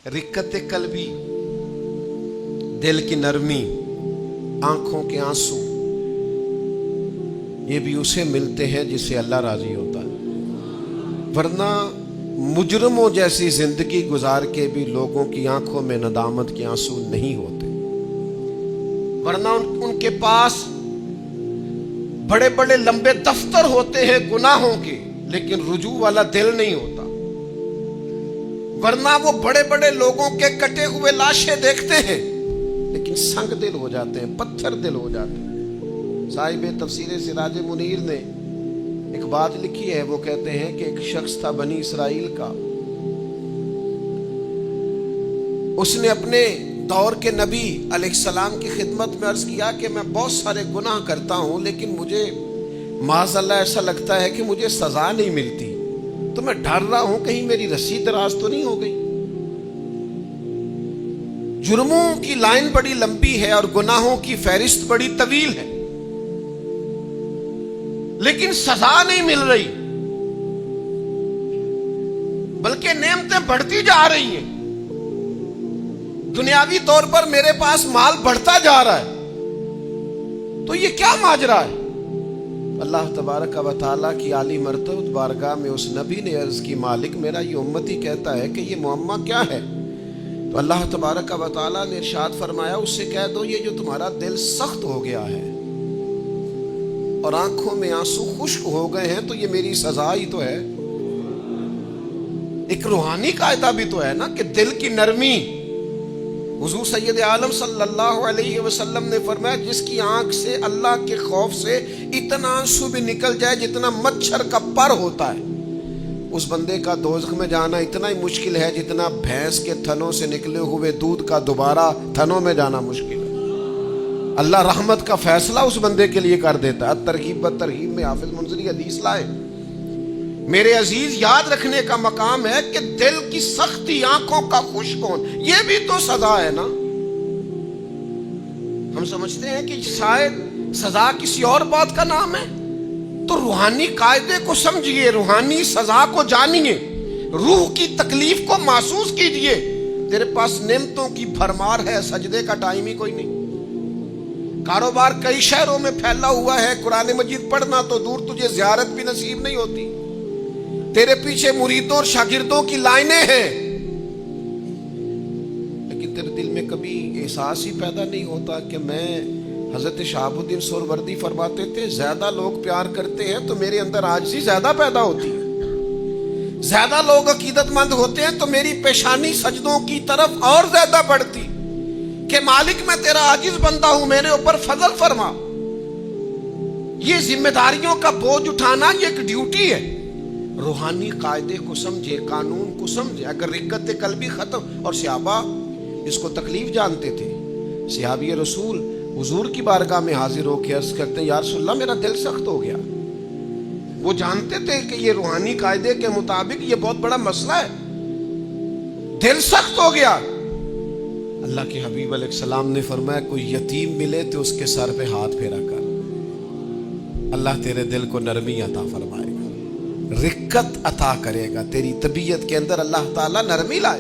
रिक्कत कल्बी, दिल की नरमी, आंखों के आंसू, ये भी उसे मिलते हैं जिससे अल्लाह राजी होता है। वरना मुजरमों जैसी जिंदगी गुजार के भी लोगों की आंखों में नदामत के आंसू नहीं होते। वरना उनके पास बड़े बड़े लंबे दफ्तर होते हैं गुनाहों के, लेकिन रुजू वाला दिल नहीं होता। वरना वो बड़े बड़े लोगों के कटे हुए लाशें देखते हैं, लेकिन संग दिल हो जाते हैं, पत्थर दिल हो जाते हैं। साहिब तफसीर सिराज मुनीर ने एक बात लिखी है, वो कहते हैं कि एक शख्स था बनी इसराइल का, उसने अपने दौर के नबी अलैहिस्सलाम की खिदमत में अर्ज किया कि मैं बहुत सारे गुनाह करता हूं, लेकिन मुझे माज़अल्लाह ऐसा लगता है कि मुझे सजा नहीं मिलती, तो मैं डर रहा हूं कहीं मेरी रस्सी दराज तो नहीं हो गई। जुर्मों की लाइन बड़ी लंबी है और गुनाहों की फहरिस्त बड़ी तवील है, लेकिन सजा नहीं मिल रही, बल्कि नेमतें बढ़ती जा रही हैं। दुनियावी तौर पर मेरे पास माल बढ़ता जा रहा है, तो ये क्या माजरा है? अल्लाह तबारक व तआला की आली मर्तबत बारगाह में उस नबी ने अर्ज की, मालिक मेरा ये उम्मती कहता है कि ये मुअम्मा क्या है? तो अल्लाह तबारक व तआला ने इरशाद फरमाया, उससे कह दो ये जो तुम्हारा दिल सख्त हो गया है और आंखों में आंसू खुश्क हो गए हैं, तो ये मेरी सजा ही तो है। एक रूहानी कायदा भी तो है ना कि दिल की नरमी। हुजूर सैयद आलम सल्लल्लाहु अलैहि वसल्लम ने फरमाया, जिसकी आंख से अल्लाह के खौफ से इतना आंसू भी निकल जाए जितना मच्छर का पर होता है, उस बंदे का दोज़ख में जाना इतना ही मुश्किल है जितना भैंस के थनों से निकले हुए दूध का दोबारा थनों में जाना मुश्किल है। अल्लाह रहमत का फैसला उस बंदे के लिए कर देता है। तरगीब व तरहीब में हाफिज मुंज़री हदीस लाए। मेरे अजीज, याद रखने का मकाम है कि दिल की सख्ती, आंखों का खुश्क होना, ये भी तो सजा है ना। हम समझते हैं कि शायद सजा किसी और बात का नाम है, तो रूहानी कायदे को समझिए, रूहानी सजा को जानिए, रूह की तकलीफ को महसूस कीजिए। तेरे पास नेमतों की भरमार है, सजदे का टाइम ही कोई नहीं। कारोबार कई शहरों में फैला हुआ है, कुरान मजीद पढ़ना तो दूर, तुझे ज़ियारत भी नसीब नहीं होती। तेरे पीछे मुरीदों और शागिर्दों की लाइनें हैं, लेकिन तेरे दिल में कभी एहसास ही पैदा नहीं होता कि मैं, हजरत शहाबुद्दीन सुहरवर्दी फरमाते थे, ज्यादा लोग प्यार करते हैं तो मेरे अंदर आजिज़ी ज्यादा पैदा होती है। ज्यादा लोग अकीदतमंद होते हैं तो मेरी पेशानी सजदों की तरफ और ज्यादा बढ़ती कि मालिक मैं तेरा आजिज बंदा हूं, मेरे ऊपर फजल फरमा। ये जिम्मेदारियों का बोझ उठाना ये एक ड्यूटी है। रूहानी कायदे को समझे, कानून को समझे। अगर रिक्कत कल्बी खत्म, और सहाबा इसको तकलीफ जानते थे। सहाबी रसूल हुजूर की बारगाह में हाजिर होकर अर्ज करते हैं, या रसूलल्लाह मेरा दिल सख्त हो गया। वो जानते थे कि ये रूहानी कायदे के मुताबिक ये बहुत बड़ा मसला है, दिल सख्त हो गया। अल्लाह के हबीब अलैहिस्सलाम ने फरमाया, कोई यतीम मिले तो उसके सर पे हाथ फेरा कर, अल्लाह तेरे दिल को नरमी अता फरमाएगा, रिक्कत अता करेगा, तेरी तबीयत के अंदर अल्लाह ताला नरमी लाए।